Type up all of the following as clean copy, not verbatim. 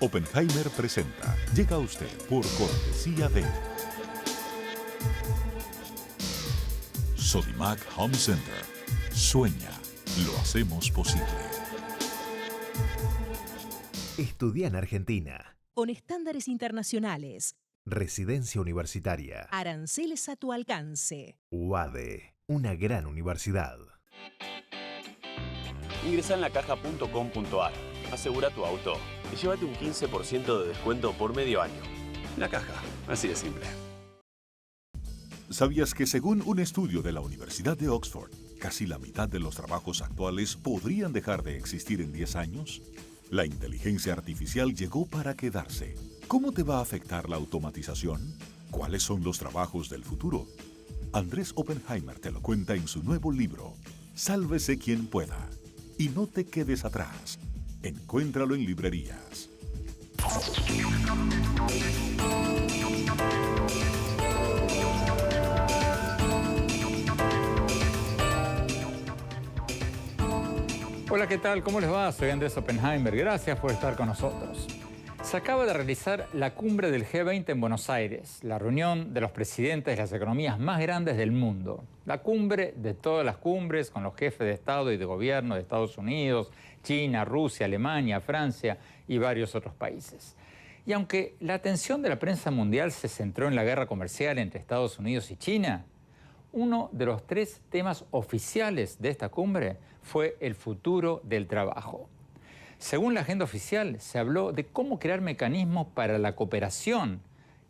Oppenheimer presenta. Llega a usted por cortesía de Sodimac Home Center. Sueña, lo hacemos posible. Estudia en Argentina. Con estándares internacionales. Residencia universitaria. Aranceles a tu alcance. UADE, una gran universidad. Ingresa en lacaja.com.ar, asegura tu auto y llévate un 15% de descuento por medio año. La Caja, así de simple. ¿Sabías que según un estudio de la Universidad de Oxford, casi la mitad de los trabajos actuales podrían dejar de existir en 10 años? La inteligencia artificial llegó para quedarse. ¿Cómo te va a afectar la automatización? ¿Cuáles son los trabajos del futuro? Andrés Oppenheimer te lo cuenta en su nuevo libro, Sálvese quien pueda. Y no te quedes atrás. Encuéntralo en librerías. Hola, ¿qué tal? ¿Cómo les va? Soy Andrés Oppenheimer. Gracias por estar con nosotros. Se acaba de realizar la cumbre del G20 en Buenos Aires, la reunión de los presidentes de las economías más grandes del mundo. La cumbre de todas las cumbres con los jefes de Estado y de Gobierno de Estados Unidos, China, Rusia, Alemania, Francia y varios otros países. Y aunque la atención de la prensa mundial se centró en la guerra comercial entre Estados Unidos y China, uno de los 3 temas oficiales de esta cumbre fue el futuro del trabajo. Según la agenda oficial, se habló de cómo crear mecanismos para la cooperación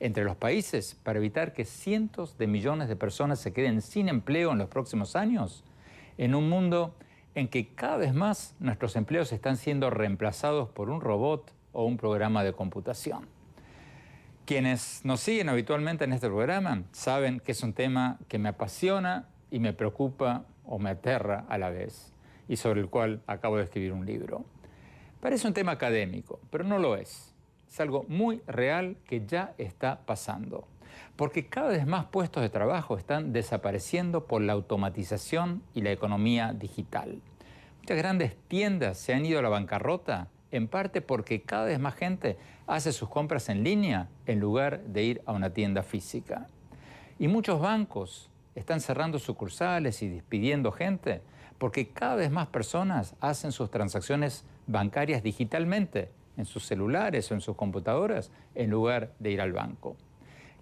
entre los países para evitar que cientos de millones de personas se queden sin empleo en los próximos años, en un mundo en que cada vez más nuestros empleos están siendo reemplazados por un robot o un programa de computación. Quienes nos siguen habitualmente en este programa saben que es un tema que me apasiona y me preocupa o me aterra a la vez, y sobre el cual acabo de escribir un libro. Parece un tema académico, pero no lo es. Es algo muy real que ya está pasando, porque cada vez más puestos de trabajo están desapareciendo por la automatización y la economía digital. Muchas grandes tiendas se han ido a la bancarrota, en parte porque cada vez más gente hace sus compras en línea en lugar de ir a una tienda física. Y muchos bancos están cerrando sucursales y despidiendo gente porque cada vez más personas hacen sus transacciones bancarias digitalmente, en sus celulares o en sus computadoras, en lugar de ir al banco.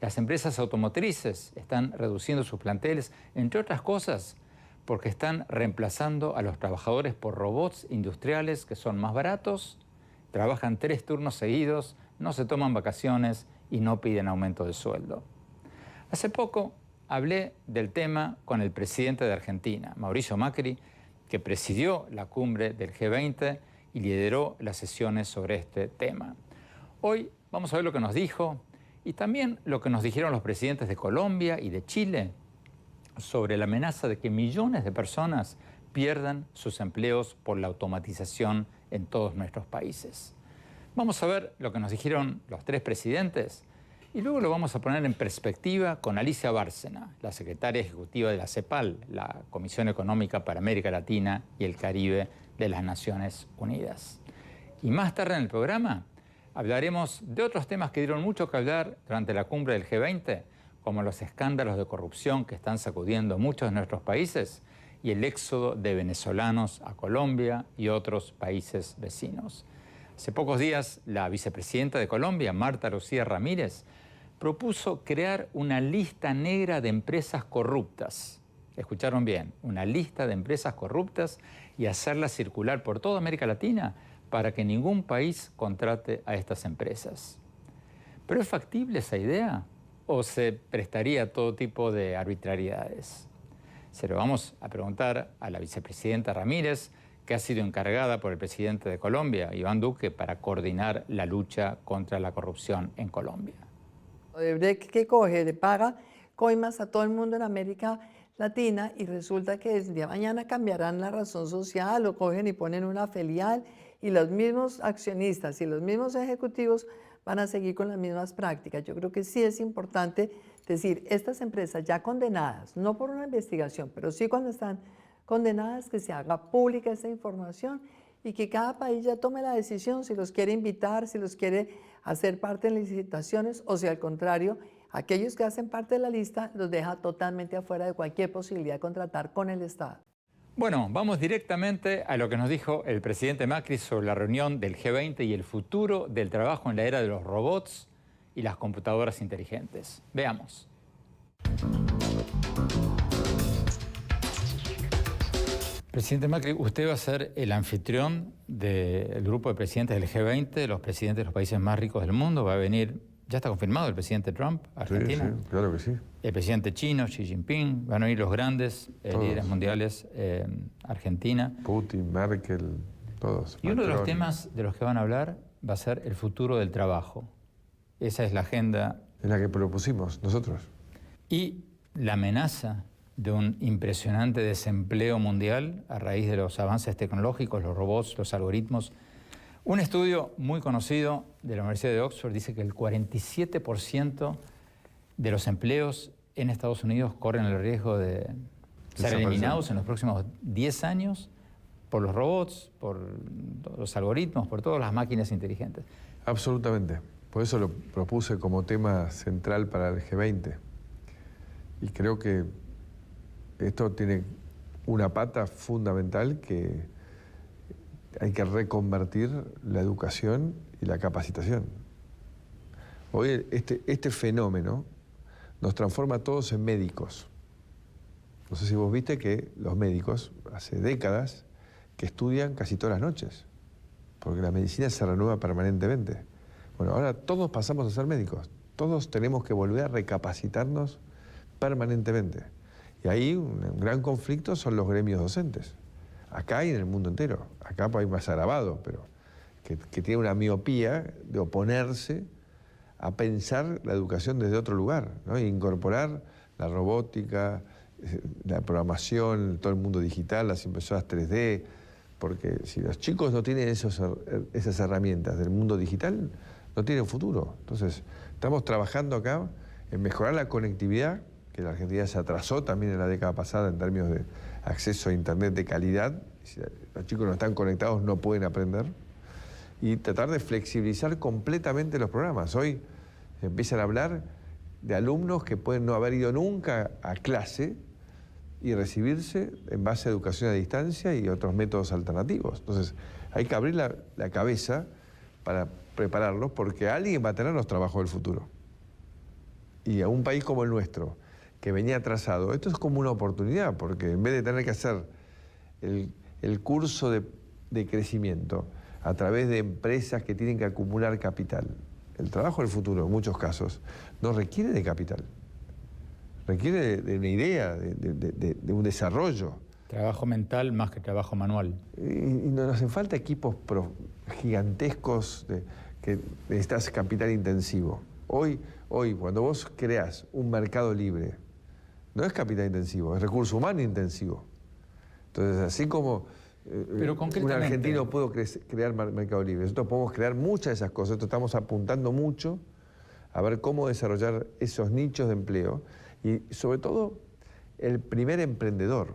Las empresas automotrices están reduciendo sus planteles, entre otras cosas, porque están reemplazando a los trabajadores por robots industriales que son más baratos, trabajan 3 turnos seguidos, no se toman vacaciones y no piden aumento de sueldo. Hace poco hablé del tema con el presidente de Argentina, Mauricio Macri, que presidió la cumbre del G20 y lideró las sesiones sobre este tema. Hoy vamos a ver lo que nos dijo y también lo que nos dijeron los presidentes de Colombia y de Chile sobre la amenaza de que millones de personas pierdan sus empleos por la automatización en todos nuestros países. Vamos a ver lo que nos dijeron los 3 presidentes y luego lo vamos a poner en perspectiva con Alicia Bárcena, la secretaria ejecutiva de la CEPAL, la Comisión Económica para América Latina y el Caribe de las Naciones Unidas. Y más tarde en el programa hablaremos de otros temas que dieron mucho que hablar durante la cumbre del G20, como los escándalos de corrupción que están sacudiendo muchos de nuestros países y el éxodo de venezolanos a Colombia y otros países vecinos. Hace pocos días, la vicepresidenta de Colombia, Marta Lucía Ramírez, propuso crear una lista negra de empresas corruptas. Escucharon bien, una lista de empresas corruptas y hacerla circular por toda América Latina para que ningún país contrate a estas empresas. ¿Pero es factible esa idea o se prestaría a todo tipo de arbitrariedades? Se lo vamos a preguntar a la vicepresidenta Ramírez, que ha sido encargada por el presidente de Colombia, Iván Duque, para coordinar la lucha contra la corrupción en Colombia. Odebrecht, que coge, le paga coimas a todo el mundo en América Latina y resulta que el día de mañana cambiarán la razón social o cogen y ponen una filial y los mismos accionistas y los mismos ejecutivos van a seguir con las mismas prácticas. Yo creo que sí es importante decir, estas empresas ya condenadas, no por una investigación, pero sí cuando están condenadas, que se haga pública esta información y que cada país ya tome la decisión si los quiere invitar, si los quiere hacer parte de licitaciones o si al contrario, aquellos que hacen parte de la lista los deja totalmente afuera de cualquier posibilidad de contratar con el Estado. Bueno, vamos directamente a lo que nos dijo el presidente Macri sobre la reunión del G20 y el futuro del trabajo en la era de los robots y las computadoras inteligentes. Veamos. Presidente Macri, usted va a ser el anfitrión del grupo de presidentes del G20, los presidentes de los países más ricos del mundo. Va a venir, ya está confirmado, el presidente Trump a Argentina. Sí, claro que sí. El presidente chino, Xi Jinping, van a venir los grandes líderes mundiales, Argentina. Putin, Merkel, todos. Y uno de los Macron. temas de los que van a hablar va a ser el futuro del trabajo. Esa es la agenda. Es la que propusimos nosotros. Y la amenaza de un impresionante desempleo mundial a raíz de los avances tecnológicos, los robots, los algoritmos. Un estudio muy conocido de la Universidad de Oxford dice que el 47% de los empleos en Estados Unidos corren el riesgo de ser eliminados en los próximos 10 años por los robots, por los algoritmos, por todas las máquinas inteligentes. Absolutamente. Por eso lo propuse como tema central para el G20. Y creo que esto tiene una pata fundamental que hay que reconvertir la educación y la capacitación. Hoy este fenómeno nos transforma a todos en médicos. No sé si vos viste que los médicos hace décadas que estudian casi todas las noches, porque la medicina se renueva permanentemente. Bueno, ahora todos pasamos a ser médicos, todos tenemos que volver a recapacitarnos permanentemente. Y ahí un gran conflicto son los gremios docentes, acá y en el mundo entero. Acá hay más agravado, pero que tiene una miopía de oponerse a pensar la educación desde otro lugar, ¿no? E incorporar la robótica, la programación, todo el mundo digital, las impresoras 3D, porque si los chicos no tienen esas herramientas del mundo digital, no tienen futuro. Entonces, estamos trabajando acá en mejorar la conectividad, que la Argentina se atrasó también en la década pasada en términos de acceso a Internet de calidad. Si los chicos no están conectados, no pueden aprender. Y tratar de flexibilizar completamente los programas. Hoy empiezan a hablar de alumnos que pueden no haber ido nunca a clase y recibirse en base a educación a distancia y otros métodos alternativos. Entonces, hay que abrir la cabeza para prepararlos, porque alguien va a tener los trabajos del futuro. Y a un país como el nuestro, que venía atrasado, esto es como una oportunidad, porque en vez de tener que hacer el curso de crecimiento a través de empresas que tienen que acumular capital, el trabajo del futuro, en muchos casos, no requiere de capital. Requiere de una idea, de un desarrollo. Trabajo mental más que trabajo manual. Y nos hacen falta equipos gigantescos que necesitas capital intensivo. Hoy, cuando vos creás un mercado libre, no es capital intensivo, es recurso humano intensivo. Entonces, así como un argentino pudo crear mercado libre, nosotros podemos crear muchas de esas cosas. Nosotros estamos apuntando mucho a ver cómo desarrollar esos nichos de empleo y, sobre todo, el primer emprendedor.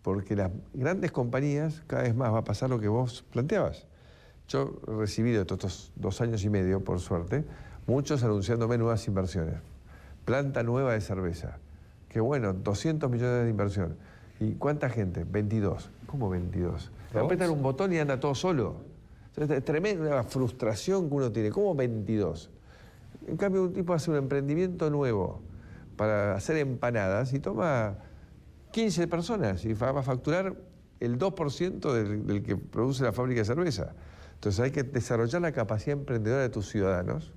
Porque las grandes compañías, cada vez más va a pasar lo que vos planteabas. Yo he recibido estos 2 años y medio, por suerte, muchos anunciándome nuevas inversiones. Planta nueva de cerveza. Qué bueno, 200 millones de inversión. ¿Y cuánta gente? 22. ¿Cómo 22? Le apretan un botón y anda todo solo. Es tremenda frustración que uno tiene. ¿Cómo 22? En cambio, un tipo hace un emprendimiento nuevo para hacer empanadas y toma 15 personas y va a facturar el 2% del que produce la fábrica de cerveza. Entonces hay que desarrollar la capacidad emprendedora de tus ciudadanos,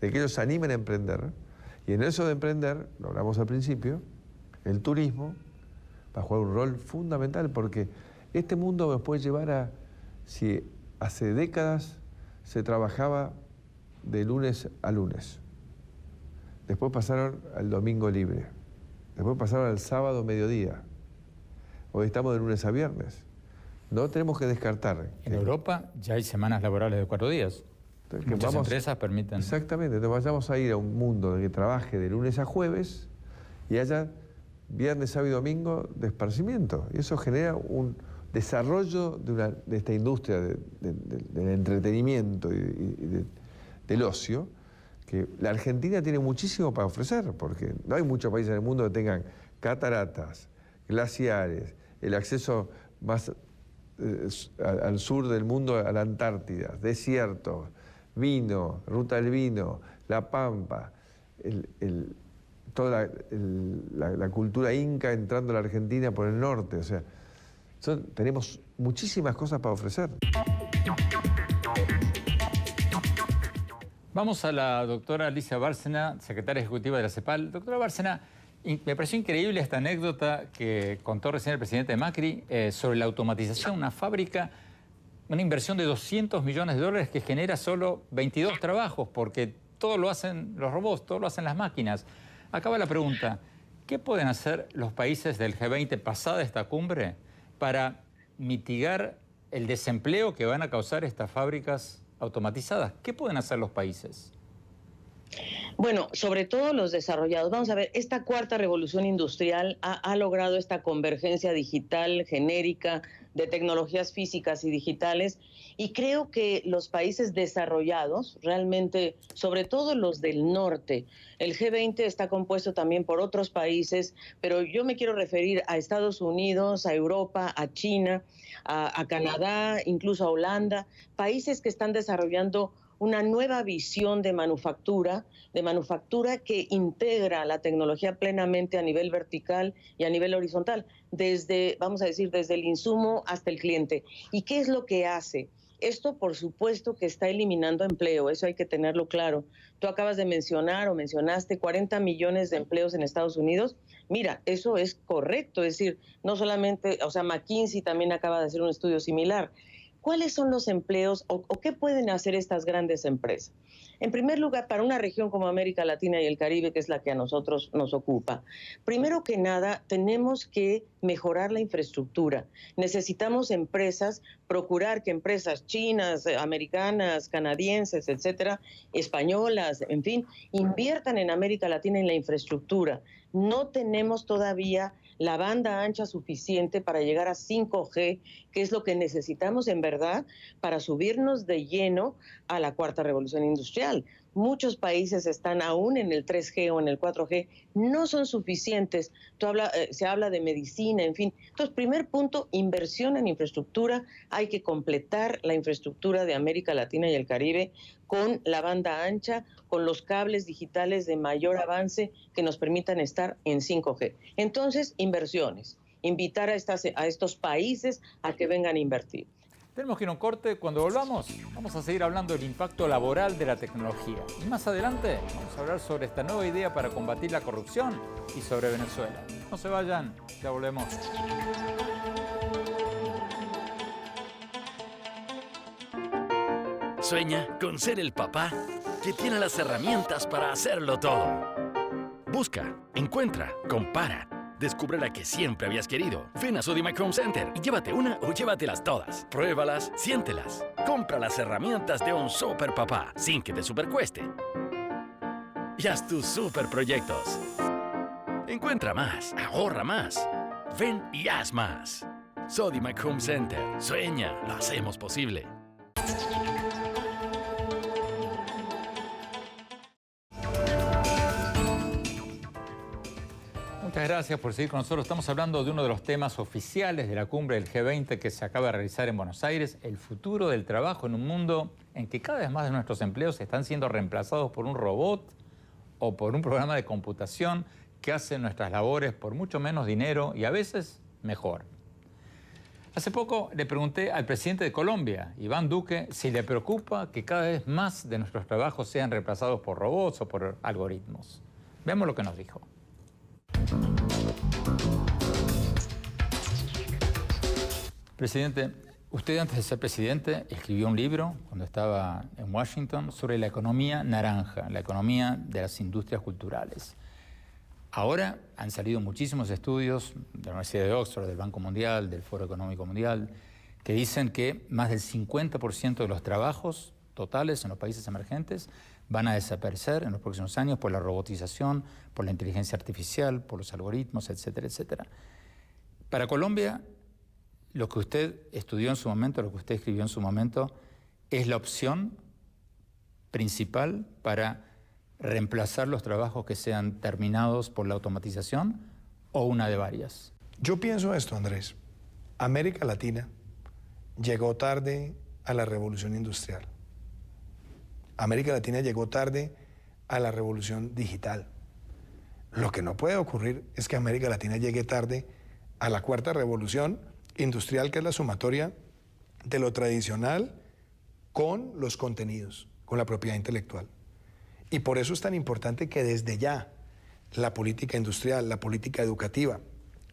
de que ellos se animen a emprender. Y en eso de emprender, lo hablamos al principio, el turismo va a jugar un rol fundamental, porque este mundo nos puede llevar a, si hace décadas se trabajaba de lunes a lunes, después pasaron al domingo libre, después pasaron al sábado mediodía, hoy estamos de lunes a viernes. No tenemos que descartar. En Europa ya hay semanas laborales de 4 días. Muchas empresas permiten. Exactamente, entonces vayamos a ir a un mundo que trabaje de lunes a jueves y haya viernes, sábado y domingo de esparcimiento. Y eso genera un desarrollo de esta industria del entretenimiento y del ocio, que la Argentina tiene muchísimo para ofrecer, porque no hay muchos países en el mundo que tengan cataratas, glaciares, el acceso más al sur del mundo, a la Antártida, desiertos, vino, ruta del vino, la pampa, toda la cultura inca entrando a la Argentina por el norte. O sea, tenemos muchísimas cosas para ofrecer. Vamos a la doctora Alicia Bárcena, secretaria ejecutiva de la CEPAL. Doctora Bárcena, me pareció increíble esta anécdota que contó recién el presidente Macri sobre la automatización, una fábrica, una inversión de $200 millones que genera solo 22 trabajos, porque todo lo hacen los robots, todo lo hacen las máquinas. Acaba la pregunta, ¿qué pueden hacer los países del G20 pasada esta cumbre para mitigar el desempleo que van a causar estas fábricas automatizadas? ¿Qué pueden hacer los países? Bueno, sobre todo los desarrollados. Vamos a ver, esta cuarta revolución industrial ha logrado esta convergencia digital genérica de tecnologías físicas y digitales, y creo que los países desarrollados, realmente, sobre todo los del norte, el G20 está compuesto también por otros países, pero yo me quiero referir a Estados Unidos, a Europa, a China, a Canadá, incluso a Holanda, países que están desarrollando una nueva visión de manufactura que integra la tecnología plenamente a nivel vertical y a nivel horizontal, desde, vamos a decir, desde el insumo hasta el cliente. ¿Y qué es lo que hace? Esto, por supuesto, que está eliminando empleo, eso hay que tenerlo claro. Tú acabas de mencionar o mencionaste 40 millones de empleos en Estados Unidos. Mira, eso es correcto, es decir, no solamente, o sea, McKinsey también acaba de hacer un estudio similar. ¿Cuáles son los empleos o qué pueden hacer estas grandes empresas? En primer lugar, para una región como América Latina y el Caribe, que es la que a nosotros nos ocupa, primero que nada, tenemos que mejorar la infraestructura. Necesitamos procurar que empresas chinas, americanas, canadienses, etcétera, españolas, en fin, inviertan en América Latina en la infraestructura. No tenemos todavía la banda ancha suficiente para llegar a 5G, que es lo que necesitamos en verdad para subirnos de lleno a la cuarta revolución industrial. Muchos países están aún en el 3G o en el 4G, no son suficientes. Se habla de medicina, en fin. Entonces, primer punto, inversión en infraestructura. Hay que completar la infraestructura de América Latina y el Caribe con la banda ancha, con los cables digitales de mayor avance que nos permitan estar en 5G. Entonces, inversiones. Invitar a estos países a que vengan a invertir. Tenemos que ir a un corte. Cuando volvamos, vamos a seguir hablando del impacto laboral de la tecnología. Y más adelante vamos a hablar sobre esta nueva idea para combatir la corrupción y sobre Venezuela. No se vayan, ya volvemos. Sueña con ser el papá que tiene las herramientas para hacerlo todo. Busca, encuentra, compara. Descubre la que siempre habías querido. Ven a Sodimac Home Center y llévate una o llévatelas todas. Pruébalas, siéntelas. Compra las herramientas de un super papá sin que te supercueste. Y haz tus super proyectos. Encuentra más, ahorra más. Ven y haz más. Sodimac Home Center. Sueña, lo hacemos posible. Muchas gracias por seguir con nosotros. Estamos hablando de uno de los temas oficiales de la cumbre del G20 que se acaba de realizar en Buenos Aires, el futuro del trabajo en un mundo en que cada vez más de nuestros empleos están siendo reemplazados por un robot o por un programa de computación que hace nuestras labores por mucho menos dinero y a veces mejor. Hace poco le pregunté al presidente de Colombia, Iván Duque, si le preocupa que cada vez más de nuestros trabajos sean reemplazados por robots o por algoritmos. Veamos lo que nos dijo. Presidente, usted antes de ser presidente escribió un libro cuando estaba en Washington sobre la economía naranja, la economía de las industrias culturales. Ahora han salido muchísimos estudios de la Universidad de Oxford, del Banco Mundial, del Foro Económico Mundial, que dicen que más del 50% de los trabajos totales en los países emergentes van a desaparecer en los próximos años por la robotización, por la inteligencia artificial, por los algoritmos, etcétera, etcétera. Para Colombia, lo que usted estudió en su momento, lo que usted escribió en su momento, es la opción principal para reemplazar los trabajos que sean terminados por la automatización o una de varias? Yo pienso esto, Andrés. América Latina llegó tarde a la revolución industrial. América Latina llegó tarde a la revolución digital. Lo que no puede ocurrir es que América Latina llegue tarde a la cuarta revolución industrial, que es la sumatoria de lo tradicional con los contenidos, con la propiedad intelectual. Y por eso es tan importante que desde ya la política industrial, la política educativa,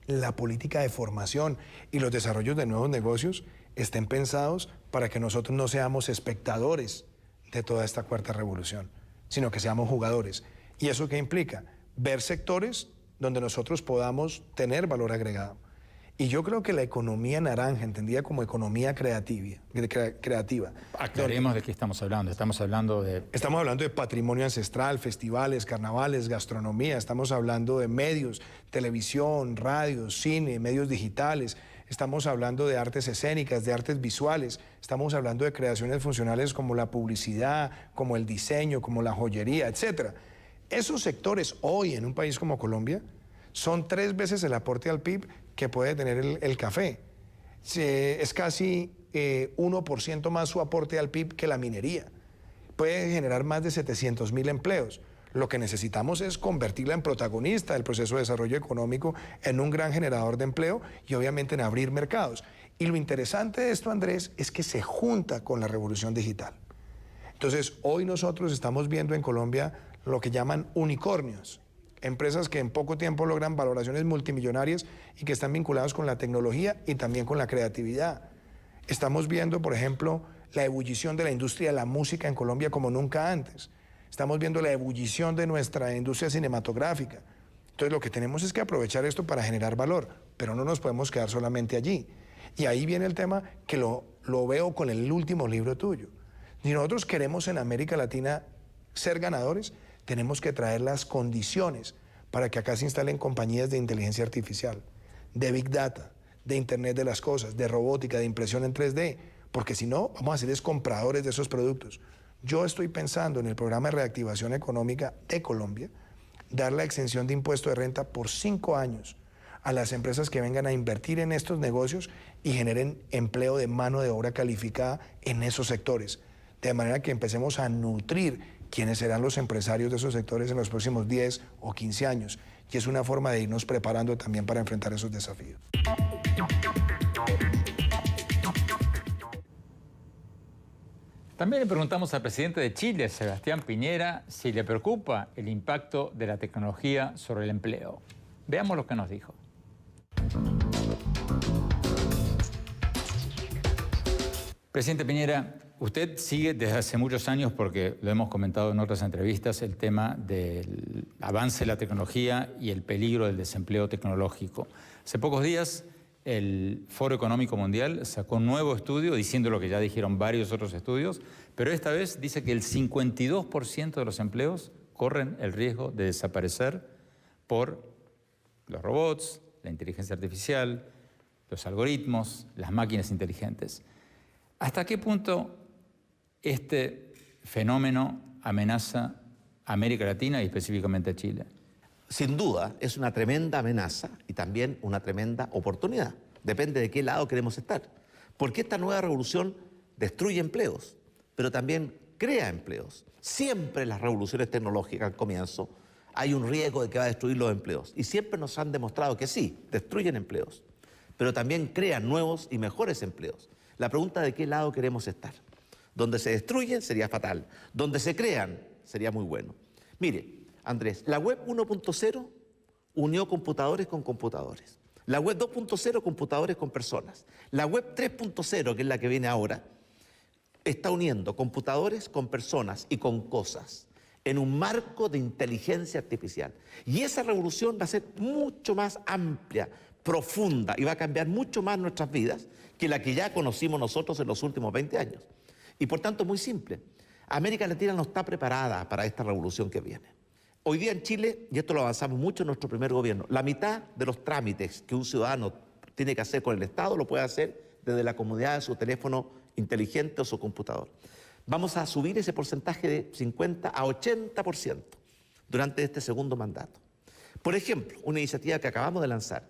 la política de formación y los desarrollos de nuevos negocios estén pensados para que nosotros no seamos espectadores de toda esta cuarta revolución, sino que seamos jugadores. ¿Y eso qué implica? Ver sectores donde nosotros podamos tener valor agregado. Y yo creo que la economía naranja, entendida como economía creativa. Aclaremos de qué estamos hablando. Estamos hablando de patrimonio ancestral, festivales, carnavales, gastronomía. Estamos hablando de medios, televisión, radio, cine, medios digitales. Estamos hablando de artes escénicas, de artes visuales. Estamos hablando de creaciones funcionales como la publicidad, como el diseño, como la joyería, etc. Esos sectores hoy en un país como Colombia son 3 veces el aporte al PIB que puede tener el café. Es casi 1% más su aporte al PIB que la minería. Puede generar más de 700.000 empleos. Lo que necesitamos es convertirla en protagonista del proceso de desarrollo económico, en un gran generador de empleo y obviamente en abrir mercados. Y lo interesante de esto, Andrés, es que se junta con la revolución digital. Entonces, hoy nosotros estamos viendo en Colombia lo que llaman unicornios. Empresas que en poco tiempo logran valoraciones multimillonarias y que están vinculadas con la tecnología y también con la creatividad. Estamos viendo, por ejemplo, la ebullición de la industria de la música en Colombia como nunca antes. Estamos viendo la ebullición de nuestra industria cinematográfica. Entonces lo que tenemos es que aprovechar esto para generar valor, pero no nos podemos quedar solamente allí. Y ahí viene el tema que lo veo con el último libro tuyo. Si nosotros queremos en América Latina ser ganadores, tenemos que traer las condiciones para que acá se instalen compañías de inteligencia artificial, de Big Data, de Internet de las Cosas, de robótica, de impresión en 3D, porque si no, vamos a ser compradores de esos productos. Yo estoy pensando en el programa de reactivación económica de Colombia, dar la exención de impuesto de renta por 5 años a las empresas que vengan a invertir en estos negocios y generen empleo de mano de obra calificada en esos sectores, de manera que empecemos a nutrir quiénes serán los empresarios de esos sectores en los próximos 10 o 15 años. Y es una forma de irnos preparando también para enfrentar esos desafíos. También le preguntamos al presidente de Chile, Sebastián Piñera, si le preocupa el impacto de la tecnología sobre el empleo. Veamos lo que nos dijo. Presidente Piñera, usted sigue desde hace muchos años, porque lo hemos comentado en otras entrevistas, el tema del avance de la tecnología y el peligro del desempleo tecnológico. Hace pocos días el Foro Económico Mundial sacó un nuevo estudio diciendo lo que ya dijeron varios otros estudios, pero esta vez dice que el 52% de los empleos corren el riesgo de desaparecer por los robots, la inteligencia artificial, los algoritmos, las máquinas inteligentes. ¿Hasta qué punto este fenómeno amenaza a América Latina y específicamente a Chile? Sin duda, es una tremenda amenaza y también una tremenda oportunidad. Depende de qué lado queremos estar. Porque esta nueva revolución destruye empleos, pero también crea empleos. Siempre en las revoluciones tecnológicas al comienzo hay un riesgo de que va a destruir los empleos. Y siempre nos han demostrado que sí, destruyen empleos, pero también crean nuevos y mejores empleos. La pregunta de qué lado queremos estar. Donde se destruyen sería fatal. Donde se crean sería muy bueno. Mire, Andrés, la web 1.0 unió computadores con computadores. La web 2.0, computadores con personas. La web 3.0, que es la que viene ahora, está uniendo computadores con personas y con cosas en un marco de inteligencia artificial. Y esa revolución va a ser mucho más amplia, profunda, y va a cambiar mucho más nuestras vidas que la que ya conocimos nosotros en los últimos 20 años. Y por tanto, muy simple, América Latina no está preparada para esta revolución que viene. Hoy día en Chile, y esto lo avanzamos mucho en nuestro primer gobierno, la mitad de los trámites que un ciudadano tiene que hacer con el Estado, lo puede hacer desde la comodidad de su teléfono inteligente o su computador. Vamos a subir ese porcentaje de 50 a 80% durante este segundo mandato. Por ejemplo, una iniciativa que acabamos de lanzar.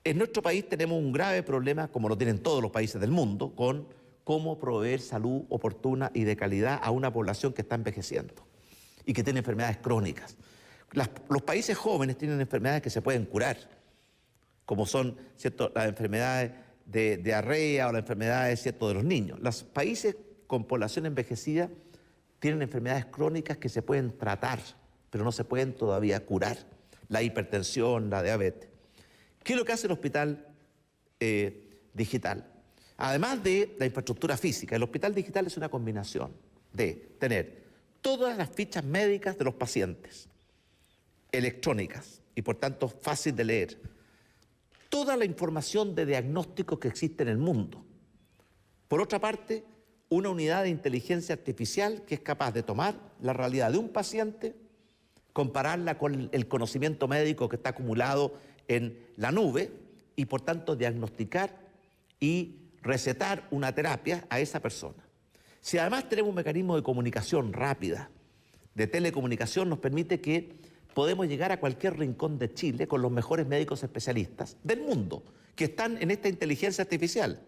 En nuestro país tenemos un grave problema, como lo tienen todos los países del mundo, con cómo proveer salud oportuna y de calidad a una población que está envejeciendo y que tiene enfermedades crónicas. Los países jóvenes tienen enfermedades que se pueden curar, como son, ¿cierto?, las enfermedades de diarrea o las enfermedades, ¿cierto?, de los niños. Los países con población envejecida tienen enfermedades crónicas que se pueden tratar, pero no se pueden todavía curar. La hipertensión, la diabetes. ¿Qué es lo que hace el hospital digital? Además de la infraestructura física, el hospital digital es una combinación de tener todas las fichas médicas de los pacientes, electrónicas y por tanto fácil de leer, toda la información de diagnóstico que existe en el mundo. Por otra parte, una unidad de inteligencia artificial que es capaz de tomar la realidad de un paciente, compararla con el conocimiento médico que está acumulado en la nube y por tanto diagnosticar y recetar una terapia a esa persona. Si además tenemos un mecanismo de comunicación rápida, de telecomunicación, nos permite que podemos llegar a cualquier rincón de Chile con los mejores médicos especialistas del mundo que están en esta inteligencia artificial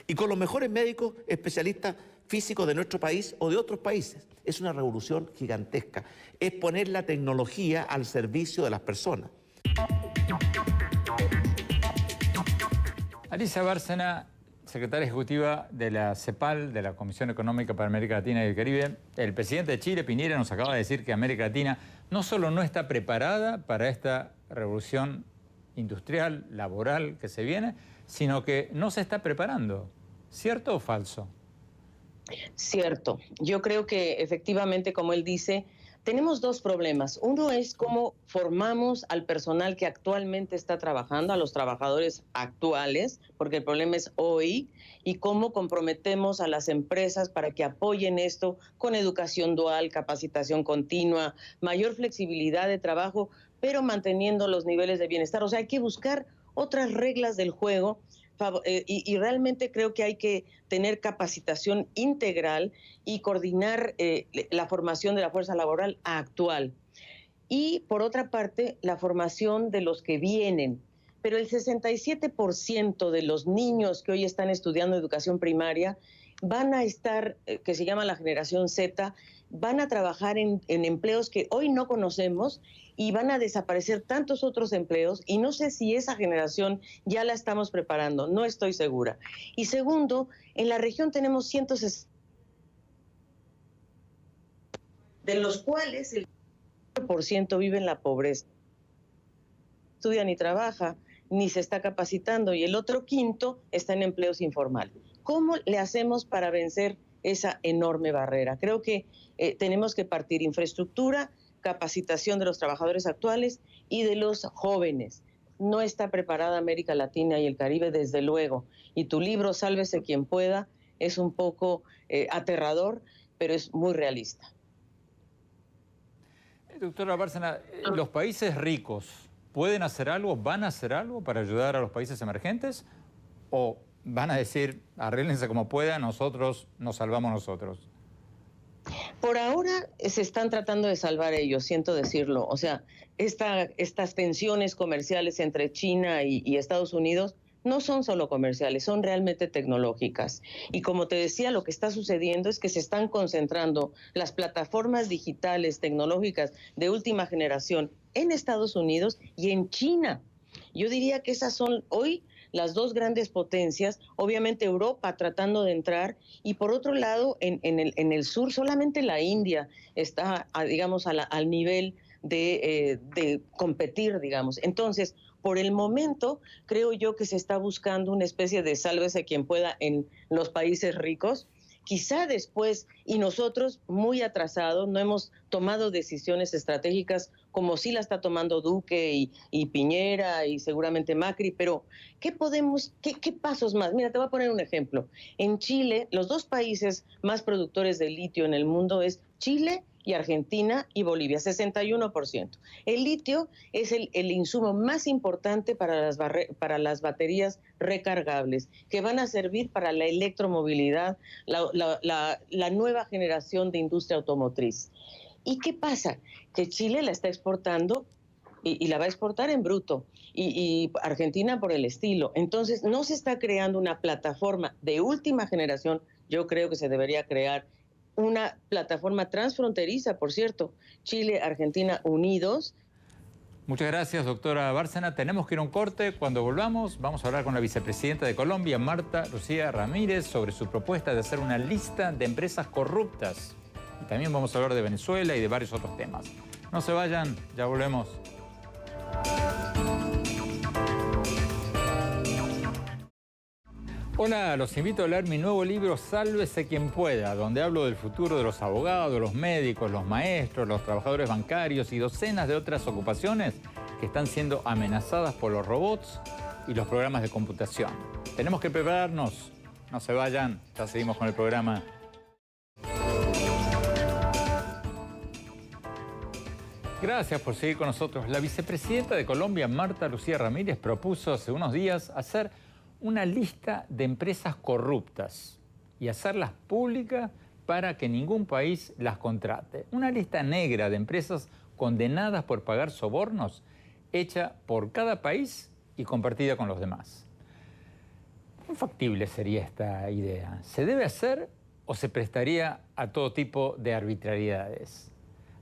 y con los mejores médicos especialistas físicos de nuestro país o de otros países. Es una revolución gigantesca. Es poner la tecnología al servicio de las personas. Alicia Bárcena, secretaria ejecutiva de la CEPAL, de la Comisión Económica para América Latina y el Caribe. El presidente de Chile, Piñera, nos acaba de decir que América Latina no solo no está preparada para esta revolución industrial, laboral que se viene, sino que no se está preparando. ¿Cierto o falso? Cierto. Yo creo que efectivamente, como él dice, tenemos dos problemas. Uno es cómo formamos al personal que actualmente está trabajando, a los trabajadores actuales, porque el problema es hoy, y cómo comprometemos a las empresas para que apoyen esto con educación dual, capacitación continua, mayor flexibilidad de trabajo, pero manteniendo los niveles de bienestar. O sea, hay que buscar otras reglas del juego. Y realmente creo que hay que tener capacitación integral y coordinar la formación de la fuerza laboral actual. Y por otra parte, la formación de los que vienen. Pero el 67% de los niños que hoy están estudiando educación primaria van a estar, que se llama la generación Z, van a trabajar en empleos que hoy no conocemos y van a desaparecer tantos otros empleos y no sé si esa generación ya la estamos preparando, no estoy segura. Y segundo, en la región tenemos 160, de los cuales el 4% vive en la pobreza. Estudia ni trabaja, ni se está capacitando y el otro quinto está en empleos informales. ¿Cómo le hacemos para vencer esa enorme barrera? Creo que tenemos que partir infraestructura, capacitación de los trabajadores actuales y de los jóvenes. No está preparada América Latina y el Caribe, desde luego. Y tu libro, Sálvese quien pueda, es un poco aterrador, pero es muy realista. Doctora Bárcena, ¿los países ricos pueden hacer algo, van a hacer algo para ayudar a los países emergentes? ¿O van a decir, arréglense como puedan, nosotros nos salvamos nosotros? Por ahora se están tratando de salvar ellos, siento decirlo. O sea, estas tensiones comerciales entre China y Estados Unidos no son solo comerciales, son realmente tecnológicas. Y como te decía, lo que está sucediendo es que se están concentrando las plataformas digitales tecnológicas de última generación en Estados Unidos y en China. Yo diría que esas son hoy las dos grandes potencias, obviamente Europa tratando de entrar, y por otro lado, en el sur solamente la India está, digamos, al nivel de competir, digamos. Entonces, por el momento, creo yo que se está buscando una especie de sálvese quien pueda en los países ricos. Quizá después, y nosotros muy atrasados, no hemos tomado decisiones estratégicas como sí la está tomando Duque y Piñera y seguramente Macri, pero ¿qué pasos más? Mira, te voy a poner un ejemplo. En Chile, los dos países más productores de litio en el mundo es Chile y Argentina y Bolivia, 61%. El litio es el insumo más importante para las baterías recargables, que van a servir para la electromovilidad, la nueva generación de industria automotriz. ¿Y qué pasa? Que Chile la está exportando y la va a exportar en bruto, y Argentina por el estilo. Entonces, no se está creando una plataforma de última generación. Yo creo que se debería crear una plataforma transfronteriza, por cierto, Chile, Argentina unidos. Muchas gracias, doctora Bárcena. Tenemos que ir a un corte. Cuando volvamos, vamos a hablar con la vicepresidenta de Colombia, Marta Lucía Ramírez, sobre su propuesta de hacer una lista de empresas corruptas. Y también vamos a hablar de Venezuela y de varios otros temas. No se vayan, ya volvemos. Hola, los invito a leer mi nuevo libro Sálvese quien pueda, donde hablo del futuro de los abogados, los médicos, los maestros, los trabajadores bancarios y docenas de otras ocupaciones que están siendo amenazadas por los robots y los programas de computación. Tenemos que prepararnos. No se vayan, ya seguimos con el programa. Gracias por seguir con nosotros. La vicepresidenta de Colombia, Marta Lucía Ramírez, propuso hace unos días hacer una lista de empresas corruptas y hacerlas públicas para que ningún país las contrate. Una lista negra de empresas condenadas por pagar sobornos, hecha por cada país y compartida con los demás. ¿Cuán factible sería esta idea? ¿Se debe hacer o se prestaría a todo tipo de arbitrariedades?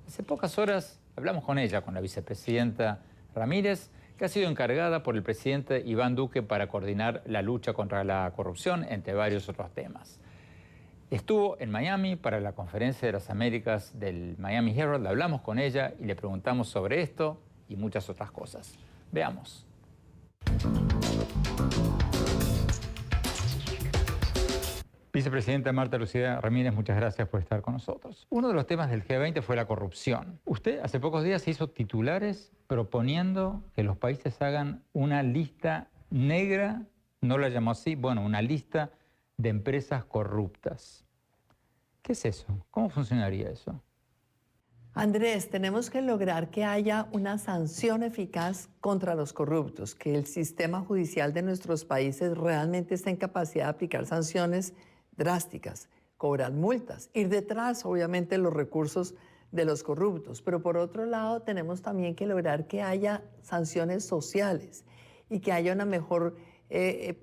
Hace pocas horas hablamos con ella, con la vicepresidenta Ramírez, que ha sido encargada por el presidente Iván Duque para coordinar la lucha contra la corrupción, entre varios otros temas. Estuvo en Miami para la Conferencia de las Américas del Miami Herald. Hablamos con ella y le preguntamos sobre esto y muchas otras cosas. Veamos. Vicepresidenta Marta Lucía Ramírez, muchas gracias por estar con nosotros. Uno de los temas del G20 fue la corrupción. Usted hace pocos días hizo titulares proponiendo que los países hagan una lista negra, no la llamó así, bueno, una lista de empresas corruptas. ¿Qué es eso? ¿Cómo funcionaría eso? Andrés, tenemos que lograr que haya una sanción eficaz contra los corruptos, que el sistema judicial de nuestros países realmente esté en capacidad de aplicar sanciones drásticas, cobrar multas, ir detrás, obviamente, de los recursos de los corruptos. Pero por otro lado, tenemos también que lograr que haya sanciones sociales y que haya una mejor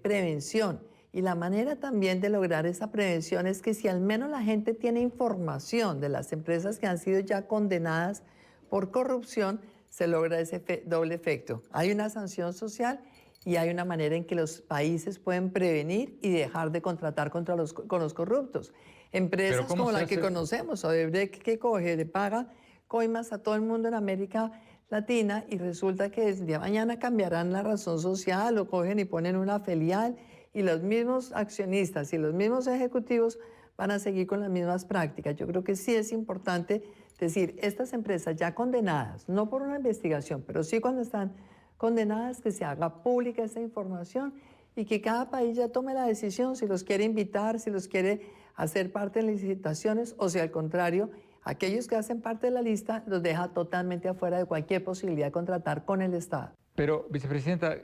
prevención. Y la manera también de lograr esa prevención es que si al menos la gente tiene información de las empresas que han sido ya condenadas por corrupción, se logra ese doble efecto. Hay una sanción social y hay una manera en que los países pueden prevenir y dejar de contratar con los corruptos. Empresas como la que conocemos, Odebrecht, que coge, le paga coimas a todo el mundo en América Latina y resulta que el día de mañana cambiarán la razón social, lo cogen y ponen una filial y los mismos accionistas y los mismos ejecutivos van a seguir con las mismas prácticas. Yo creo que sí es importante decir, estas empresas ya condenadas, no por una investigación, pero sí cuando están condenadas, que se haga pública esta información y que cada país ya tome la decisión si los quiere invitar, si los quiere hacer parte de licitaciones o si al contrario, aquellos que hacen parte de la lista los deja totalmente afuera de cualquier posibilidad de contratar con el Estado. Pero, vicepresidenta,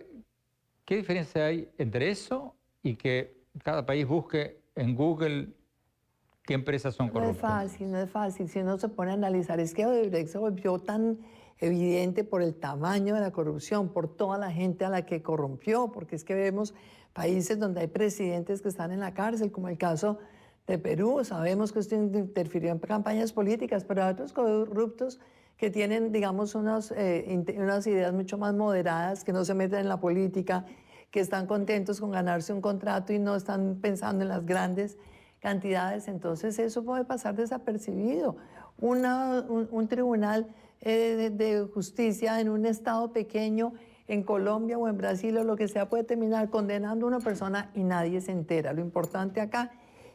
¿qué diferencia hay entre eso y que cada país busque en Google qué empresas son corruptas? No es fácil. Si uno se pone a analizar, es que Odebrecht se volvió tan evidente por el tamaño de la corrupción, por toda la gente a la que corrompió, porque es que vemos países donde hay presidentes que están en la cárcel, como el caso de Perú. Sabemos que esto interfirió en campañas políticas, pero hay otros corruptos que tienen, digamos, unas ideas mucho más moderadas, que no se meten en la política, que están contentos con ganarse un contrato y no están pensando en las grandes cantidades. Entonces eso puede pasar desapercibido. Un tribunal de justicia en un estado pequeño, en Colombia o en Brasil o lo que sea, puede terminar condenando a una persona y nadie se entera. Lo importante acá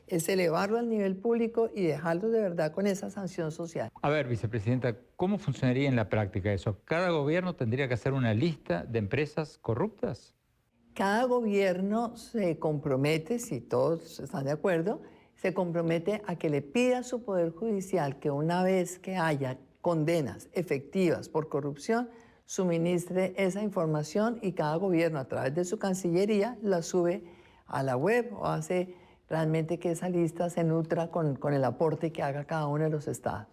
es elevarlo al nivel público y dejarlo de verdad con esa sanción social. A ver, vicepresidenta, ¿cómo funcionaría en la práctica eso? ¿Cada gobierno tendría que hacer una lista de empresas corruptas? Cada gobierno se compromete, si todos están de acuerdo, se compromete a que le pida a su Poder Judicial que una vez que haya condenas efectivas por corrupción, suministre esa información y cada gobierno a través de su Cancillería la sube a la web o hace realmente que esa lista se nutra con el aporte que haga cada uno de los estados.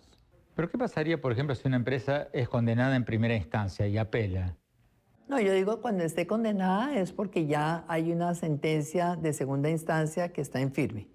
¿Pero qué pasaría, por ejemplo, si una empresa es condenada en primera instancia y apela? No, yo digo cuando esté condenada es porque ya hay una sentencia de segunda instancia que está en firme.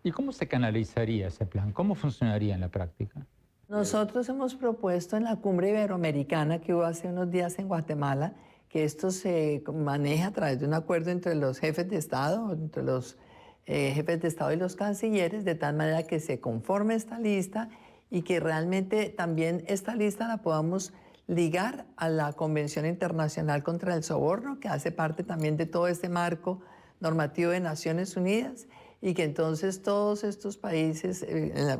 ¿Y cómo se canalizaría ese plan? ¿Cómo funcionaría en la práctica? Nosotros hemos propuesto en la cumbre iberoamericana que hubo hace unos días en Guatemala que esto se maneja a través de un acuerdo entre los jefes de Estado, entre los jefes de Estado y los cancilleres, de tal manera que se conforme esta lista y que realmente también esta lista la podamos ligar a la Convención Internacional contra el Soborno, que hace parte también de todo este marco normativo de Naciones Unidas, y que entonces todos estos países,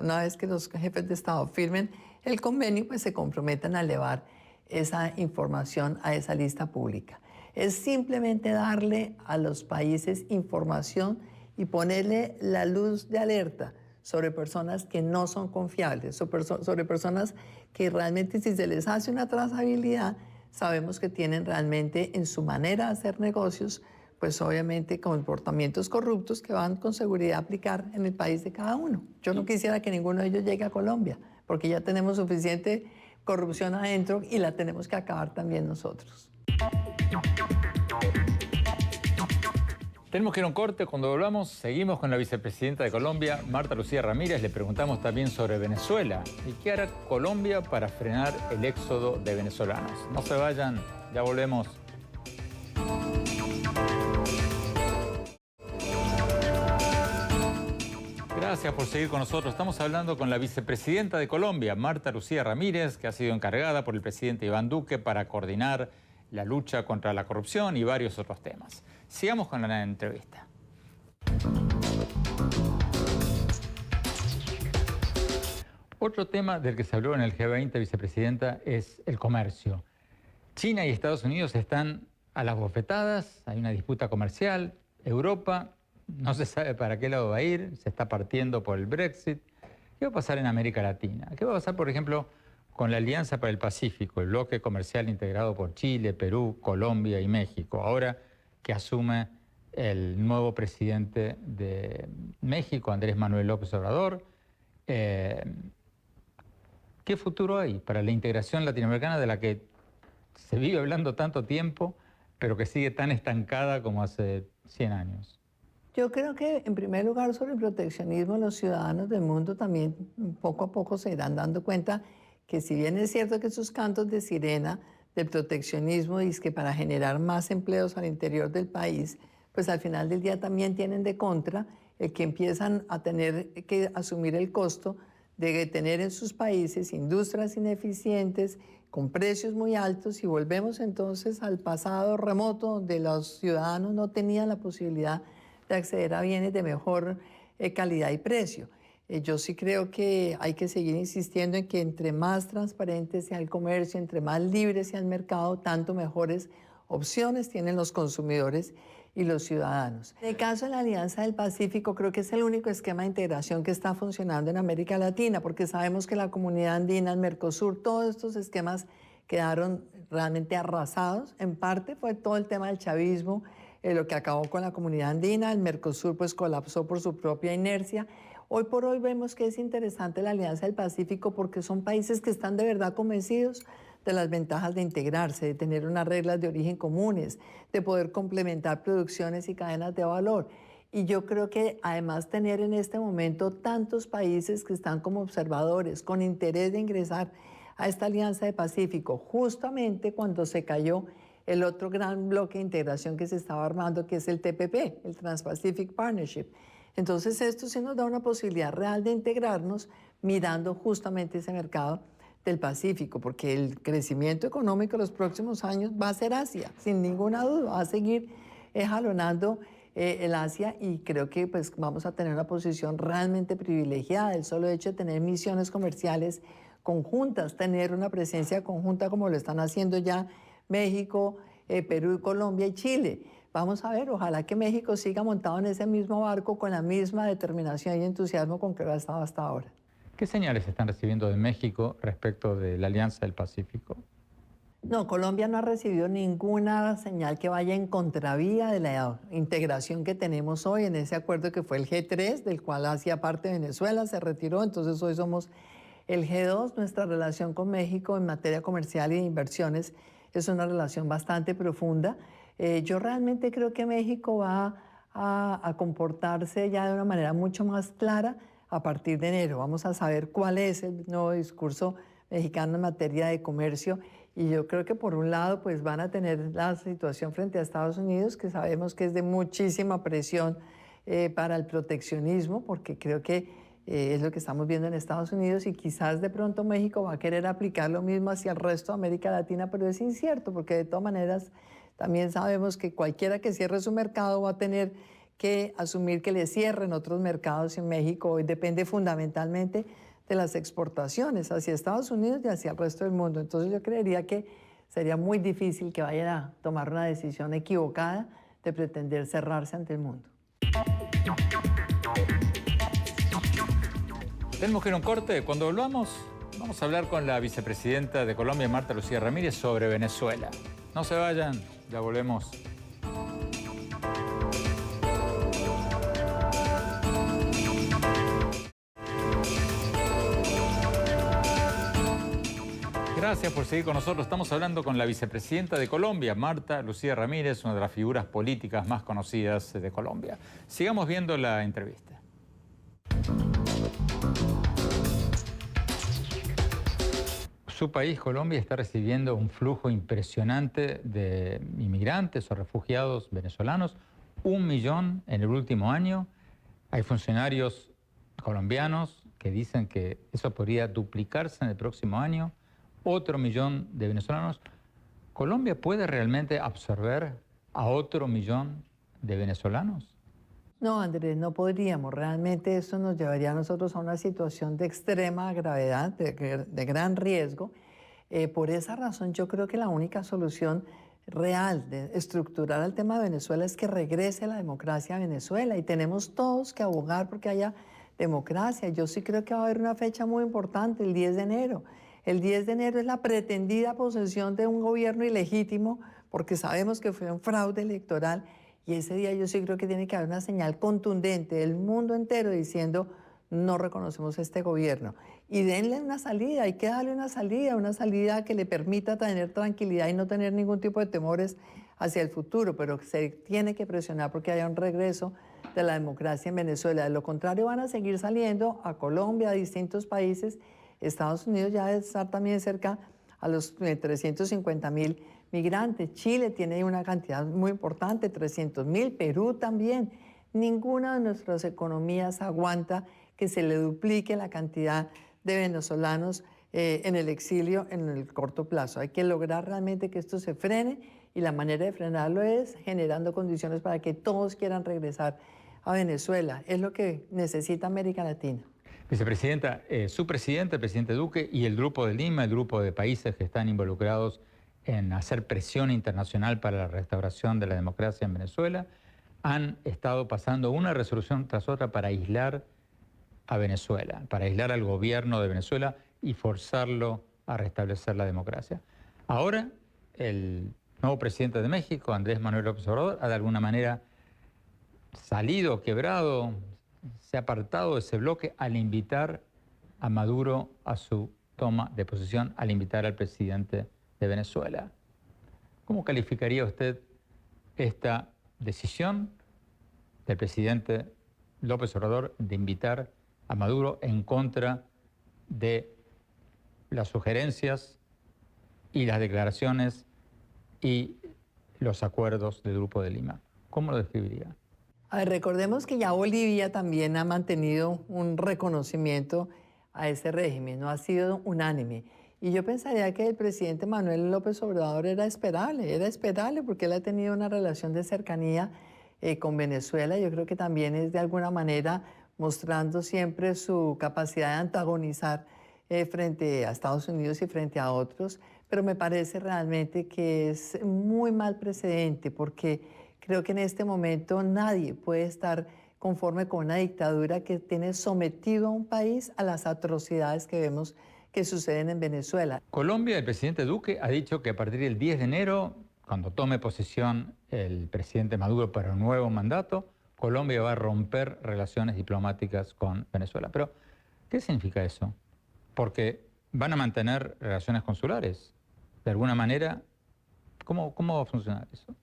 una vez que los jefes de Estado firmen el convenio, pues se comprometan a elevar esa información a esa lista pública. Es simplemente darle a los países información y ponerle la luz de alerta sobre personas que no son confiables, sobre personas que realmente si se les hace una trazabilidad, sabemos que tienen realmente en su manera de hacer negocios, pues obviamente comportamientos corruptos que van con seguridad a aplicar en el país de cada uno. Yo no quisiera que ninguno de ellos llegue a Colombia, porque ya tenemos suficiente corrupción adentro y la tenemos que acabar también nosotros. Tenemos que ir a un corte. Cuando volvamos, seguimos con la vicepresidenta de Colombia, Marta Lucía Ramírez. Le preguntamos también sobre Venezuela y qué hará Colombia para frenar el éxodo de venezolanos. No se vayan, ya volvemos. Gracias por seguir con nosotros. Estamos hablando con la vicepresidenta de Colombia, Marta Lucía Ramírez, que ha sido encargada por el presidente Iván Duque para coordinar la lucha contra la corrupción y varios otros temas. Sigamos con la entrevista. Otro tema del que se habló en el G20, vicepresidenta, es el comercio. China y Estados Unidos están a las bofetadas, hay una disputa comercial. Europa no se sabe para qué lado va a ir, se está partiendo por el Brexit. ¿Qué va a pasar en América Latina? ¿Qué va a pasar, por ejemplo, con la Alianza para el Pacífico, el bloque comercial integrado por Chile, Perú, Colombia y México, ahora que asume el nuevo presidente de México, Andrés Manuel López Obrador? ¿Qué futuro hay para la integración latinoamericana de la que se vive hablando tanto tiempo, pero que sigue tan estancada como hace 100 años? Yo creo que, en primer lugar, sobre el proteccionismo, los ciudadanos del mundo también poco a poco se irán dando cuenta que si bien es cierto que esos cantos de sirena del proteccionismo es que para generar más empleos al interior del país, pues al final del día también tienen de contra el que empiezan a tener que asumir el costo de tener en sus países industrias ineficientes con precios muy altos y volvemos entonces al pasado remoto donde los ciudadanos no tenían la posibilidad de acceder a bienes de mejor calidad y precio. Yo sí creo que hay que seguir insistiendo en que entre más transparente sea el comercio, entre más libre sea el mercado, tanto mejores opciones tienen los consumidores y los ciudadanos. En el caso de la Alianza del Pacífico, creo que es el único esquema de integración que está funcionando en América Latina, porque sabemos que la Comunidad Andina, el Mercosur, todos estos esquemas quedaron realmente arrasados. En parte fue todo el tema del chavismo, lo que acabó con la Comunidad Andina. El Mercosur pues colapsó por su propia inercia. Hoy por hoy vemos que es interesante la Alianza del Pacífico porque son países que están de verdad convencidos de las ventajas de integrarse, de tener unas reglas de origen comunes, de poder complementar producciones y cadenas de valor. Y yo creo que además tener en este momento tantos países que están como observadores, con interés de ingresar a esta Alianza del Pacífico, justamente cuando se cayó el otro gran bloque de integración que se estaba armando, que es el TPP, el Trans-Pacific Partnership. Entonces esto sí nos da una posibilidad real de integrarnos mirando justamente ese mercado del Pacífico, porque el crecimiento económico en los próximos años va a ser Asia, sin ninguna duda, va a seguir jalonando el Asia y creo que pues vamos a tener una posición realmente privilegiada. El solo hecho de tener misiones comerciales conjuntas, tener una presencia conjunta como lo están haciendo ya México, Perú, Colombia y Chile. vamos a ver, ojalá que México siga montado en ese mismo barco con la misma determinación y entusiasmo con que lo ha estado hasta ahora. ¿Qué señales están recibiendo de México respecto de la Alianza del Pacífico? No, Colombia no ha recibido ninguna señal que vaya en contravía de la integración que tenemos hoy en ese acuerdo que fue el G3, del cual hacía parte Venezuela, se retiró, entonces hoy somos el G2. Nuestra relación con México en materia comercial y de inversiones es una relación bastante profunda. Yo realmente creo que México va a comportarse ya de una manera mucho más clara a partir de enero. Vamos a saber cuál es el nuevo discurso mexicano en materia de comercio. Y yo creo que por un lado pues van a tener la situación frente a Estados Unidos, que sabemos que es de muchísima presión para el proteccionismo, porque creo que es lo que estamos viendo en Estados Unidos, y quizás de pronto México va a querer aplicar lo mismo hacia el resto de América Latina, pero es incierto, porque de todas maneras también sabemos que cualquiera que cierre su mercado va a tener que asumir que le cierren otros mercados en México, y depende fundamentalmente de las exportaciones hacia Estados Unidos y hacia el resto del mundo. Entonces yo creería que sería muy difícil que vayan a tomar una decisión equivocada de pretender cerrarse ante el mundo. Tenemos que ir a un corte. Cuando volvamos, vamos a hablar con la vicepresidenta de Colombia, Marta Lucía Ramírez, sobre Venezuela. No se vayan, ya volvemos. Gracias por seguir con nosotros. Estamos hablando con la vicepresidenta de Colombia, Marta Lucía Ramírez, una de las figuras políticas más conocidas de Colombia. Sigamos viendo la entrevista. Su país, Colombia, está recibiendo un flujo impresionante de inmigrantes o refugiados venezolanos. 1 millón en el último año. Hay funcionarios colombianos que dicen que eso podría duplicarse en el próximo año. Otro millón de venezolanos. ¿Colombia puede realmente absorber a otro millón de venezolanos? No, Andrés, no podríamos. Realmente eso nos llevaría a nosotros a una situación de extrema gravedad, de gran riesgo. Por esa razón, yo creo que la única solución real de estructurar el tema de Venezuela es que regrese la democracia a Venezuela, y tenemos todos que abogar porque haya democracia. Yo sí creo que va a haber una fecha muy importante, el 10 de enero. El 10 de enero es la pretendida posesión de un gobierno ilegítimo, porque sabemos que fue un fraude electoral, y ese día yo sí creo que tiene que haber una señal contundente del mundo entero diciendo: no reconocemos este gobierno. Y denle una salida, hay que darle una salida que le permita tener tranquilidad y no tener ningún tipo de temores hacia el futuro, pero se tiene que presionar porque haya un regreso de la democracia en Venezuela. De lo contrario, van a seguir saliendo a Colombia, a distintos países. Estados Unidos ya debe estar también cerca a los 350.000 migrantes. Chile tiene una cantidad muy importante, 300.000. Perú también. Ninguna de nuestras economías aguanta que se le duplique la cantidad de venezolanos en el exilio en el corto plazo. Hay que lograr realmente que esto se frene, y la manera de frenarlo es generando condiciones para que todos quieran regresar a Venezuela. Es lo que necesita América Latina. Vicepresidenta, su presidente, el presidente Duque, y el Grupo de Lima, el grupo de países que están involucrados en hacer presión internacional para la restauración de la democracia en Venezuela, han estado pasando una resolución tras otra para aislar a Venezuela, para aislar al gobierno de Venezuela y forzarlo a restablecer la democracia. Ahora, el nuevo presidente de México, Andrés Manuel López Obrador, ha de alguna manera salido, quebrado, se ha apartado de ese bloque al invitar a Maduro a su toma de posesión, al invitar al presidente de Venezuela. ¿Cómo calificaría usted esta decisión del presidente López Obrador de invitar a Maduro en contra de las sugerencias y las declaraciones y los acuerdos del Grupo de Lima? ¿Cómo lo describiría? A ver, recordemos que ya Bolivia también ha mantenido un reconocimiento a ese régimen, no ha sido unánime. Y yo pensaría que el presidente Manuel López Obrador era esperable porque él ha tenido una relación de cercanía con Venezuela. Yo creo que también es de alguna manera mostrando siempre su capacidad de antagonizar frente a Estados Unidos y frente a otros, pero me parece realmente que es muy mal precedente, porque Creo que en este momento nadie puede estar conforme con una dictadura que tiene sometido a un país a las atrocidades que vemos que suceden en Venezuela. Colombia, el presidente Duque ha dicho que a partir del 10 de enero, cuando tome posesión el presidente Maduro para un nuevo mandato, Colombia va a romper relaciones diplomáticas con Venezuela. Pero, ¿qué significa eso? Porque van a mantener relaciones consulares. De alguna manera, ¿cómo va a funcionar eso?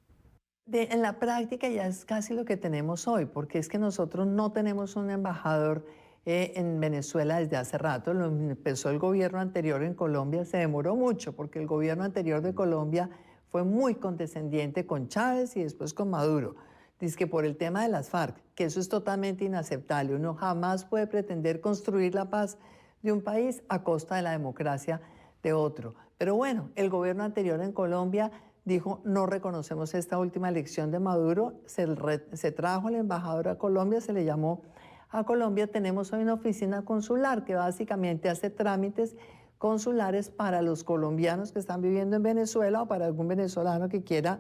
En la práctica ya es casi lo que tenemos hoy, porque es que nosotros no tenemos un embajador en Venezuela desde hace rato. Lo empezó el gobierno anterior en Colombia, se demoró mucho, porque el gobierno anterior de Colombia fue muy condescendiente con Chávez y después con Maduro. Dice que por el tema de las FARC, que eso es totalmente inaceptable. Uno jamás puede pretender construir la paz de un país a costa de la democracia de otro. Pero bueno, el gobierno anterior en Colombia dijo, no reconocemos esta última elección de Maduro, se trajo al embajador a Colombia, se le llamó a Colombia. Tenemos hoy una oficina consular que básicamente hace trámites consulares para los colombianos que están viviendo en Venezuela o para algún venezolano que quiera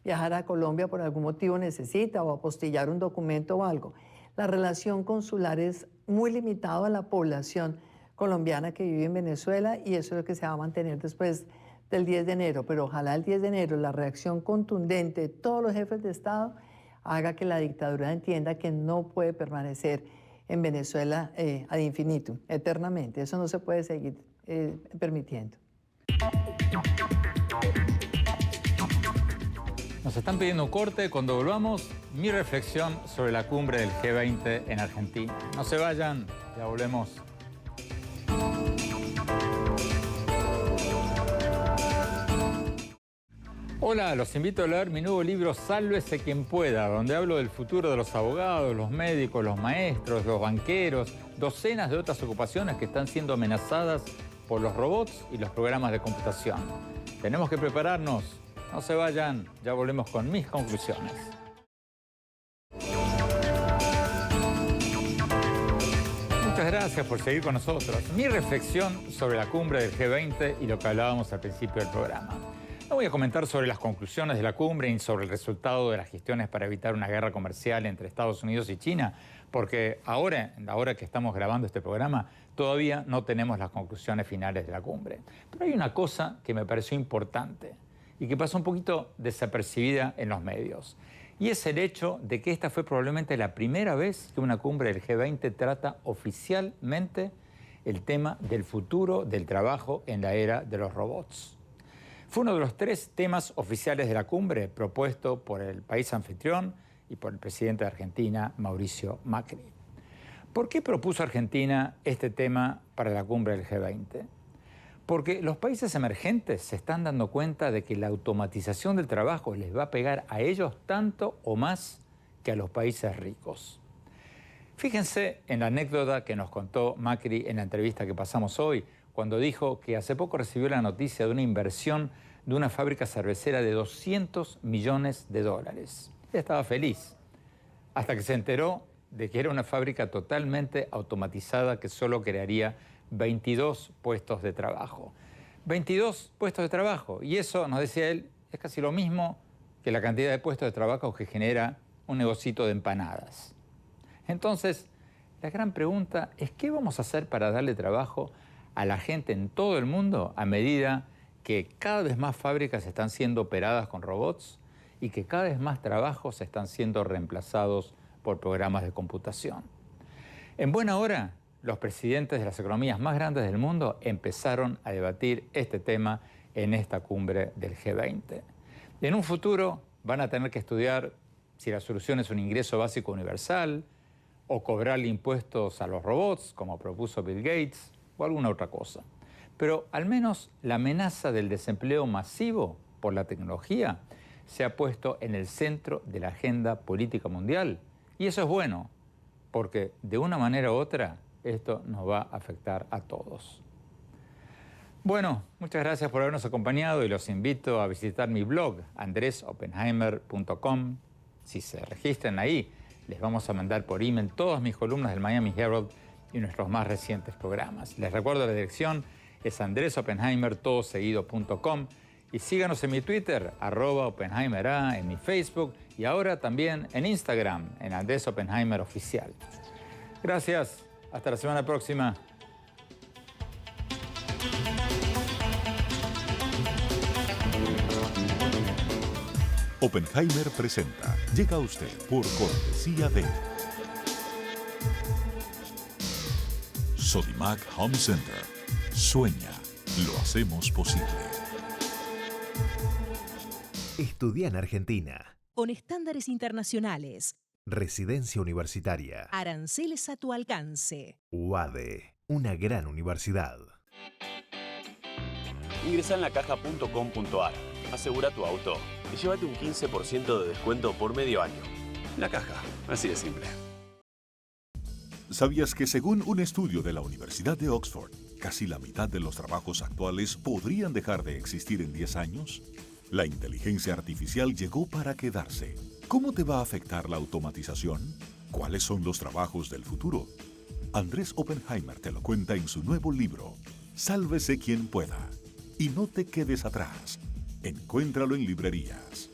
viajar a Colombia por algún motivo necesita o apostillar un documento o algo. La relación consular es muy limitada a la población colombiana que vive en Venezuela y eso es lo que se va a mantener después del 10 de enero, pero ojalá el 10 de enero la reacción contundente de todos los jefes de Estado haga que la dictadura entienda que no puede permanecer en Venezuela ad infinitum, eternamente. Eso no se puede seguir permitiendo. Nos están pidiendo un corte. Cuando volvamos, mi reflexión sobre la cumbre del G20 en Argentina. No se vayan, ya volvemos. Hola, los invito a leer mi nuevo libro Sálvese quien pueda, donde hablo del futuro de los abogados, los médicos, los maestros, los banqueros, docenas de otras ocupaciones que están siendo amenazadas por los robots y los programas de computación. Tenemos que prepararnos. No se vayan, ya volvemos con mis conclusiones. Muchas gracias por seguir con nosotros. Mi reflexión sobre la cumbre del G20 y lo que hablábamos al principio del programa. No voy a comentar sobre las conclusiones de la cumbre ni sobre el resultado de las gestiones para evitar una guerra comercial entre Estados Unidos y China, porque ahora, en la hora que estamos grabando este programa, todavía no tenemos las conclusiones finales de la cumbre. Pero hay una cosa que me pareció importante y que pasó un poquito desapercibida en los medios. Y es el hecho de que esta fue probablemente la primera vez que una cumbre del G20 trata oficialmente el tema del futuro del trabajo en la era de los robots. Fue uno de los 3 temas oficiales de la cumbre propuesto por el país anfitrión y por el presidente de Argentina, Mauricio Macri. ¿Por qué propuso Argentina este tema para la cumbre del G20? Porque los países emergentes se están dando cuenta de que la automatización del trabajo les va a pegar a ellos tanto o más que a los países ricos. Fíjense en la anécdota que nos contó Macri en la entrevista que pasamos hoy, cuando dijo que hace poco recibió la noticia de una inversión de una fábrica cervecera de $200 millones. Él estaba feliz, hasta que se enteró de que era una fábrica totalmente automatizada que solo crearía 22 puestos de trabajo. 22 puestos de trabajo. Y eso, nos decía él, es casi lo mismo que la cantidad de puestos de trabajo que genera un negocito de empanadas. Entonces, la gran pregunta es, ¿qué vamos a hacer para darle trabajo a la gente en todo el mundo a medida que cada vez más fábricas están siendo operadas con robots y que cada vez más trabajos están siendo reemplazados por programas de computación? En buena hora, los presidentes de las economías más grandes del mundo empezaron a debatir este tema en esta cumbre del G20. En un futuro van a tener que estudiar si la solución es un ingreso básico universal o cobrarle impuestos a los robots, como propuso Bill Gates, o alguna otra cosa. Pero al menos la amenaza del desempleo masivo por la tecnología se ha puesto en el centro de la agenda política mundial. Y eso es bueno, porque de una manera u otra esto nos va a afectar a todos. Bueno, muchas gracias por habernos acompañado y los invito a visitar mi blog, andresopenheimer.com. Si se registran ahí, les vamos a mandar por email todas mis columnas del Miami Herald y nuestros más recientes programas. Les recuerdo la dirección es andresopenheimer.com Y síganos en mi Twitter, @OppenheimerA, en mi Facebook y ahora también en Instagram, en Andrés Oppenheimer Oficial. Gracias. Hasta la semana próxima. Oppenheimer presenta. Llega a usted por cortesía de Sodimac Home Center. Sueña, lo hacemos posible. Estudia en Argentina. Con estándares internacionales. Residencia universitaria. Aranceles a tu alcance. UADE, una gran universidad. Ingresa en lacaja.com.ar, asegura tu auto y llévate un 15% de descuento por medio año. La Caja, así de simple. ¿Sabías que según un estudio de la Universidad de Oxford, casi la mitad de los trabajos actuales podrían dejar de existir en 10 años? La inteligencia artificial llegó para quedarse. ¿Cómo te va a afectar la automatización? ¿Cuáles son los trabajos del futuro? Andrés Oppenheimer te lo cuenta en su nuevo libro, Sálvese quien pueda. Y no te quedes atrás. Encuéntralo en librerías.